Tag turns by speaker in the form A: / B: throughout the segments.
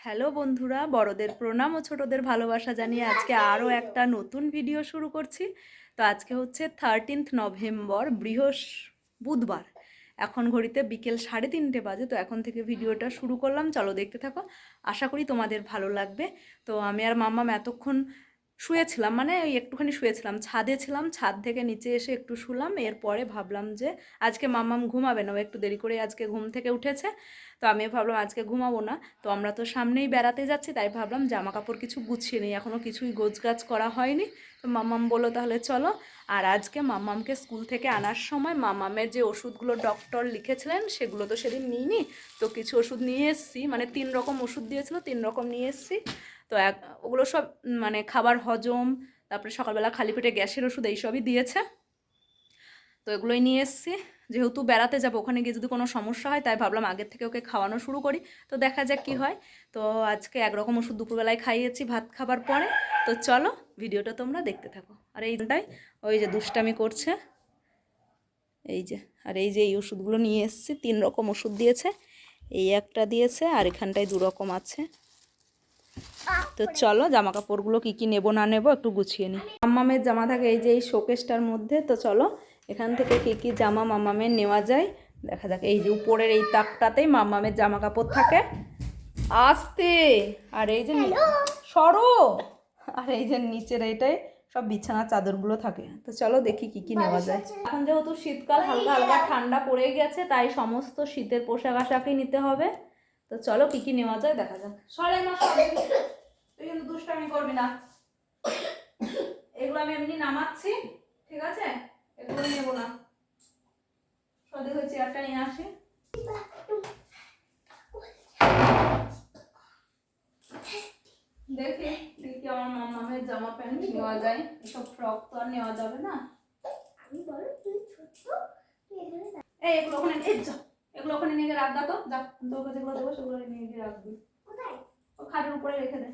A: Hello বন্ধুরা, বড়দের প্রণাম ও ছোটদের ভালোবাসা জানিয়ে আজকে আরও একটা নতুন ভিডিও শুরু করছি। তো আজকে হচ্ছে 13 নভেম্বর, বুধবার। এখন ঘড়িতে বিকেল 3:30 বাজে। তো এখন থেকে ভিডিওটা শুরু করলাম, চলো দেখতে থাকো। আশা করি তোমাদের ভালো লাগবে। তো আমি আর মাম্মাম এতক্ষণ শুয়েছিলাম, মানে ওই একটুখানি শুয়েছিলাম, ছাদে ছিলাম, ছাদ থেকে নিচে এসে একটু শুলাম। এরপরে ভাবলাম যে আজকে মাম্মাম ঘুমাবে না, ও একটু দেরি করে আজকে ঘুম থেকে উঠেছে। তো আমি ভাবলাম আজকে ঘুমাবো না। তো আমরা তো সামনেই বেড়াতে যাচ্ছি, তাই ভাবলাম জামা কাপড় কিছু গুছিয়ে নিই, এখনও কিছুই গোছগাছ করা হয়নি। তো মাম্মাম বললো তাহলে চলো। আর আজকে মাম্মামকে স্কুল থেকে আনার সময় মাম্মামের যে ওষুধগুলো ডক্টর লিখেছিলেন সেগুলো তো সেদিন নিইনি। তো কিছু ওষুধ নিয়ে এসেছি, মানে 3 রকম ওষুধ দিয়েছিল, 3 রকম নিয়ে এসেছি। তো ওগুলো সব মানে খাবার হজম, তারপরে সকালবেলা খালি পেটে গ্যাসের ওষুধ এইসবই দিয়েছে। তো এগুলোই নিয়ে এসেছি। যেহেতু বেড়াতে যাবো, ওখানে গিয়ে যদি কোনো সমস্যা হয় তাই ভাবলাম আগের থেকে ওকে খাওয়ানো শুরু করি। তো দেখা যাক কী হয়। তো আজকে একরকম ওষুধ দুপুরবেলায় খাইয়েছি ভাত খাবার পরে। তো চলো ভিডিওটা তোমরা দেখতে থাকো। আর এইটাই ওই যে দুষ্টামি করছে, এই যে। আর এই যে এই ওষুধগুলো নিয়ে এসেছি, 3 রকম ওষুধ দিয়েছে। এই একটা দিয়েছে আর এখানটায় 2 রকম আছে। তো চলো জামা কাপড়গুলো কী কী নেবো না নেবো একটু গুছিয়ে নিই। মাম্মামের জামা থাকে এই যে এই শোকেসটার মধ্যে। তো চলো এখান থেকে কী কী জামা মাম্মামের নেওয়া যায় দেখা যাক। এই যে উপরের এই তাকটাতেই মাম্মামের জামা কাপড় থাকে। আস্তে। আর এই যে সরো। আর এই যে নিচের এইটাই সব বিছানার চাদরগুলো থাকে। তো চলো দেখি কি কি নেওয়া যায়। এখন যেহেতু শীতকাল, হালকা হালকা ঠান্ডা পড়ে গেছে, তাই সমস্ত শীতের পোশাক আশাকই নিতে হবে। তো চলো কি কি নেওয়া যায় দেখা যাক। সরে মা, তুই কিন্তু দুষ্টামি করবি না। এগুলো আমি এমনি নামাচ্ছি, ঠিক আছে? এগুলো নেবো না। সদে হয়ে চেয়ারটা নিয়ে আসি। দেখি দেখি আমার মামামের জামা প্যান্ট নেওয়া যায়। এসব ফ্রক তো আর নেওয়া যাবে না। আমি বলো তুই ছোট, তুই এখানে এই এগুলো ওখানে যা, এগুলো ওখানে নিয়ে গিয়ে রাখবা। তো যা, তোর কাছে যেগুলো দেবো সেগুলো নিয়ে গিয়ে রাখবি। কোথায়? ও খাটের উপরে রেখে দে।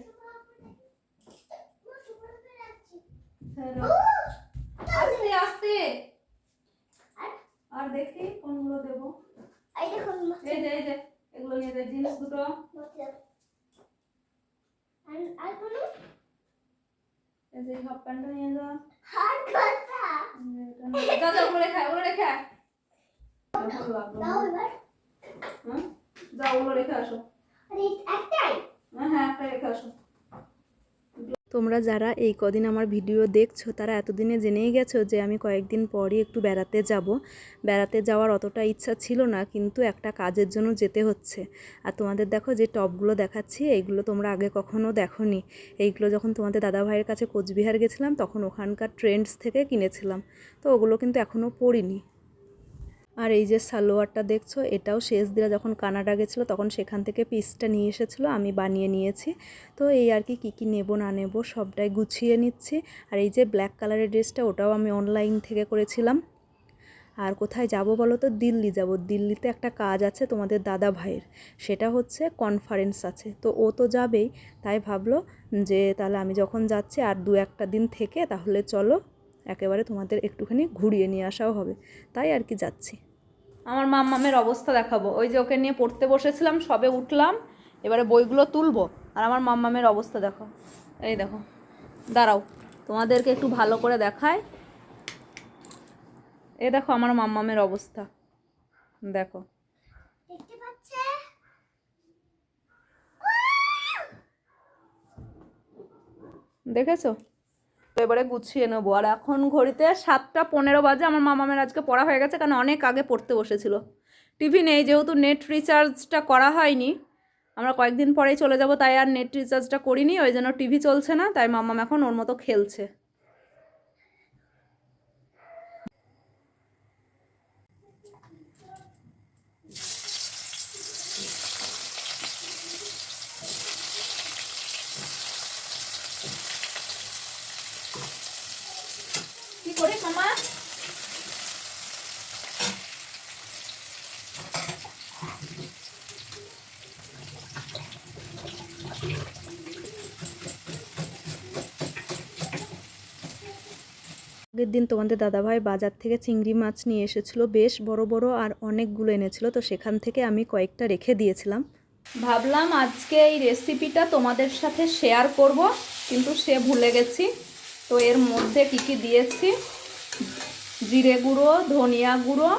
A: আস্তে আস্তে। আর দেখি কোনগুলো দেবো। এই যে এই যে এগুলো নিয়ে যায়, জিন্স দুটো। আর কোন এই যে হাফ প্যান্টটা নিয়ে যা। হাত কথা যা যা, ওগুলো রেখে ওগুলো রেখে দাও এবার। হ্যাঁ যা, ওগুলো রেখে আসো। আরে একটাই? হ্যাঁ একটাই রেখে আসো। তোমরা যারা এই কদিন আমার ভিডিও দেখছো তারা এতদিনে জেনেই গেছো যে আমি কয়েকদিন পরই একটু বেড়াতে যাব। বেড়াতে যাওয়ার অতটা ইচ্ছা ছিল না, কিন্তু একটা কাজের জন্য যেতে হচ্ছে। আর তোমাদের দেখো যে টপগুলো দেখাচ্ছি, এইগুলো তোমরা আগে কখনো দেখোনি। এইগুলো যখন তোমাদের দাদাভাইয়ের কাছে কোচবিহার গেছিলাম তখন ওখানকার ট্রেন্ডস থেকে কিনেছিলাম। তো ওগুলো কিন্তু এখনও পরিনি। আর এই যে সালোয়ারটা দেখছো, এটাও শেষ দিরা যখন কানাডা গেছিলো তখন সেখান থেকে পিসটা নিয়ে এসেছিলো, আমি বানিয়ে নিয়েছি। তো এই আর কি কী নেব না নেব সবটাই গুছিয়ে নিচ্ছি। আর এই যে ব্ল্যাক কালারের ড্রেসটা, ওটাও আমি অনলাইন থেকে করেছিলাম। আর কোথায় যাব বলো তো? দিল্লি যাব। দিল্লিতে একটা কাজ আছে তোমাদের দাদা ভাইয়ের, সেটা হচ্ছে কনফারেন্স আছে। তো ও তো যাবেই, তাই ভাবলো যে তাহলে আমি যখন যাচ্ছি আর 2-1 দিন থেকে তাহলে চলো একেবারে তোমাদের একটুখানি ঘুরিয়ে নিয়ে আসাও হবে, তাই আর কি যাচ্ছি। আমার মাম্মামের অবস্থা দেখাবো। ওই যে ওকে নিয়ে পড়তে বসেছিলাম, সবে উঠলাম, এবারে বইগুলো তুলবো। আর আমার মাম্মামের অবস্থা দেখো, এই দেখো। দাঁড়াও তোমাদেরকে একটু ভালো করে দেখায়। এ দেখো আমার মাম্মামের অবস্থা দেখো, দেখতে পাচ্ছে? দেখেছো? তো এবারে গুছিয়ে নেবো। আর এখন ঘড়িতে 7:15 বাজে। আমার মামামের আজকে পড়া হয়ে গেছে, কারণ অনেক আগে পড়তে বসেছিল। টিভি নেই, যেহেতু নেট রিচার্জটা করা হয়নি, আমরা কয়েকদিন পরেই চলে যাব, তাই আর নেট রিচার্জটা করিনি, ওই জন্য টিভি চলছে না। তাই মামাম এখন ওর মতো খেলছে। কি করি মামা? আগের দিন তোমাদের দাদাভাই বাজার থেকে চিংড়ি মাছ নিয়ে এসেছিলো, বেশ বড় বড়, আর অনেকগুলো এনেছিল। তো সেখান থেকে আমি কয়েকটা রেখে দিয়েছিলাম। ভাবলাম আজকে এই রেসিপিটা তোমাদের সাথে শেয়ার করব, কিন্তু সে ভুলে গেছি। তো এর মধ্যে কী কী দিয়েছি, জিরে গুঁড়ো, ধনিয়া গুঁড়ো,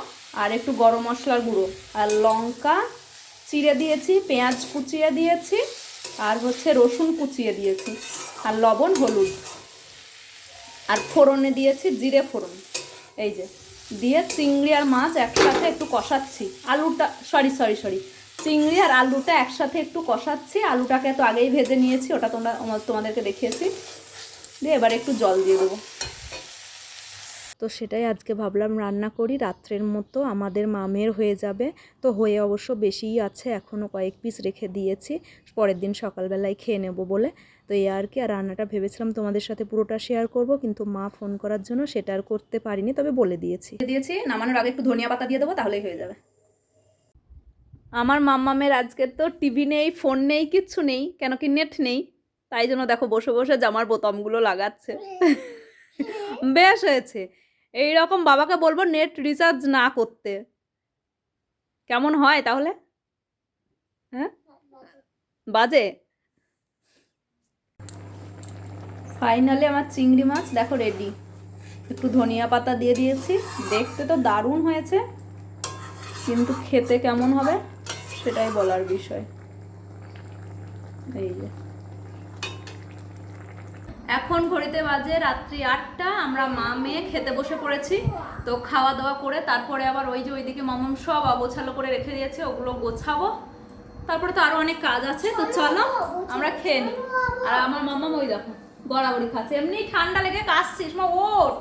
A: আর একটু গরম মশলার গুঁড়ো, আর লঙ্কা চিড়ে দিয়েছি, পেঁয়াজ কুচিয়ে দিয়েছি, আর হচ্ছে রসুন কুচিয়ে দিয়েছি, আর লবণ, হলুদ, আর ফোড়নে দিয়েছি জিরে ফোড়ন। এই যে দিয়ে চিংড়ি আর মাছ একসাথে একটু কষাচ্ছি। আলুটা সরি চিংড়ি আর আলুটা একসাথে একটু কষাচ্ছি। আলুটাকে তো আগেই ভেজে নিয়েছি, ওটা তোমাদেরকে দেখিয়েছি। দিয়ে এবার একটু জল দিয়ে দেবো। তো সেটাই আজকে ভাবলাম রান্না করি, রাত্রের মতো আমাদের মামের হয়ে যাবে। তো হয়ে অবশ্য বেশিই আছে, এখনও কয়েক পিস রেখে দিয়েছি, পরের দিন সকালবেলায় খেয়ে নেব বলে। তো এই আর কি। আর রান্নাটা ভেবেছিলাম তোমাদের সাথে পুরোটা শেয়ার করব, কিন্তু মা ফোন করার জন্য সেটা আর করতে পারিনি, তবে বলে দিয়েছি। নামানোর আগে একটু ধনিয়া পাতা দিয়ে দেবো, তাহলেই হয়ে যাবে। আমার মাম্মামের আজকে তো টিভি নেই, ফোন নেই, কিচ্ছু নেই, কেন কি নেট নেই। তাই জন্য দেখো বসে বসে জামার বোতামগুলো লাগাচ্ছে। বেশ হয়েছে। এইরকম বাবাকে বলবো নেট রিচার্জ না করতে, কেমন হয় তাহলে? হ্যাঁ, বাজে। ফাইনালি আমার চিংড়ি মাছ দেখো রেডি। একটু ধনিয়া পাতা দিয়ে দিয়েছি, দেখতে তো দারুণ হয়েছে, কিন্তু খেতে কেমন হবে সেটাই বলার বিষয়। এই যে এখন ঘড়িতে বাজে রাত্রি 8টা, আমরা মা মেয়ে খেতে বসে পড়েছি। তো খাওয়া দাওয়া করে তারপরে আবার ওই যে ওইদিকে মামাম সব অগোছালো করে রেখে দিয়েছে, ওগুলো গোছাবো। তারপরে তো আরো অনেক কাজ আছে, তো চলো আমরা খেয়ে নিই। আর আমার মামাম ওই দেখো গড়াগড়ি খাচ্ছে, এমনি ঠান্ডা লেগে কাশছিস মা, ওঠ।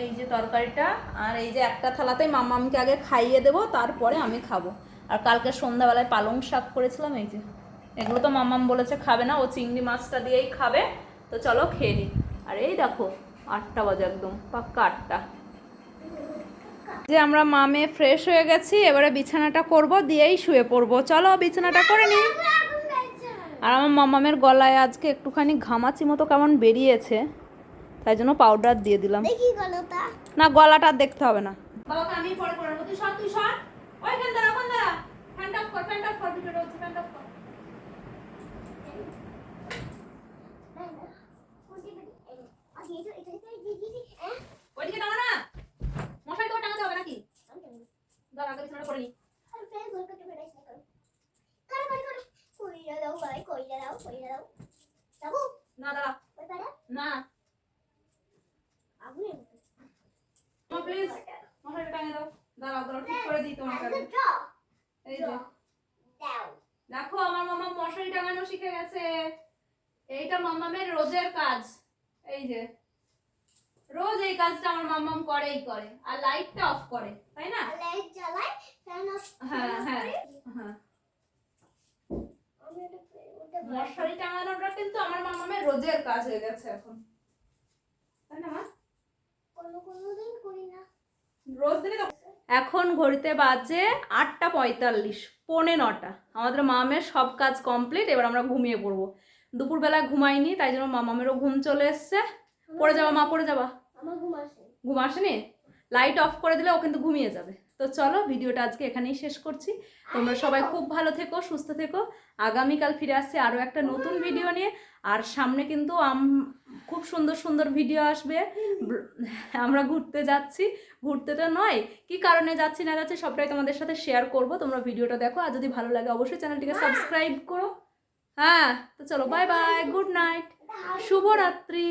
A: এই যে তরকারিটা, আর এই যে একটা থালাতেই মামামকে আগে খাইয়ে দেবো, তারপরে আমি খাবো। আর কালকে সন্ধ্যাবেলায় পালং শাক করেছিলাম, এই যে এগুলো তো মামাম বলেছে খাবে না, ও চিংড়ি মাছটা দিয়েই খাবে। তো চলো খেয়ে নিই। আর এই দেখো 8টা বাজে, একদম পাক্কা 8টা। যে আমরা মামে ফ্রেশ হয়ে গেছি, এবারে বিছানাটা করব, দিয়েই শুয়ে পড়বো। চলো বিছানাটা করে নিই। আর আমার মামামের গলায় আজকে একটুখানি ঘামাচি মতো কেমন বেরিয়েছে, তাই জন্য পাউডার দিয়ে দিলাম। না, গলাটা দেখতে হবে না। বাবাকে আমি পরে করে নেবো, তুই সর ওইখান দাঁড়া, ওখান দাঁড়া। ফ্যান অফ কর ভিডিওটা হচ্ছে, ফ্যান অফ কর। ওইদিকে টাঙা না, মশারি তো টাঙাতে হবে নাকি? দাঁড়া আগে বিছানাটা করে নি। না দাঁড়া না, প্লিজ মশারিটা টাঙিয়ে দাও। দাঁড়াও ঠিক করে দিই তোমাকে। এই যে দেখো আমার মামা মশারি টাঙানো শিখে গেছে। এইটা মামামের রোজের কাজ। এই যে রোজ এই কাজটা আমার মামাম করেই করে, আর লাইটটা অফ করে, তাই না? লাইট জ্বালায়, ফ্যান অফ। হ্যাঁ হ্যাঁ হ্যাঁ, মশারি টাঙানোটা কিন্তু আমার মামামের রোজের কাজ হয়ে গেছে এখন, তাই না মা? কোনোদিন করি না, রোজ দিনই তো। এখন ঘড়িতে বাজে 8:45, 8:45। আমাদের মামামের সব কাজ কমপ্লিট, এবার আমরা ঘুমিয়ে পড়বো। দুপুরবেলা ঘুমাইনি, তাই জন্য মামামেরও ঘুম চলে এসছে। পড়ে যাবা মা, পড়ে যাবা। ঘুম আসেনি, লাইট অফ করে দিলে ও কিন্তু ঘুমিয়ে যাবে। তো চলো ভিডিওটা আজকে এখানেই শেষ করছি। তোমরা সবাই খুব ভালো থেকো, সুস্থ থেকো। আগামীকাল ফিরে আসছে আরও একটা নতুন ভিডিও নিয়ে। আর সামনে কিন্তু খুব সুন্দর সুন্দর ভিডিও আসবে। আমরা ঘুরতে যাচ্ছি, ঘুরতে তো নয়, কি কারণে যাচ্ছি না যাচ্ছি সবটাই তোমাদের সাথে শেয়ার করব। তোমরা ভিডিওটা দেখো, আর যদি ভালো লাগে অবশ্যই চ্যানেলটিকে সাবস্ক্রাইব করো। হ্যাঁ, তো চলো বাই বাই, গুড নাইট, শুভরাত্রি।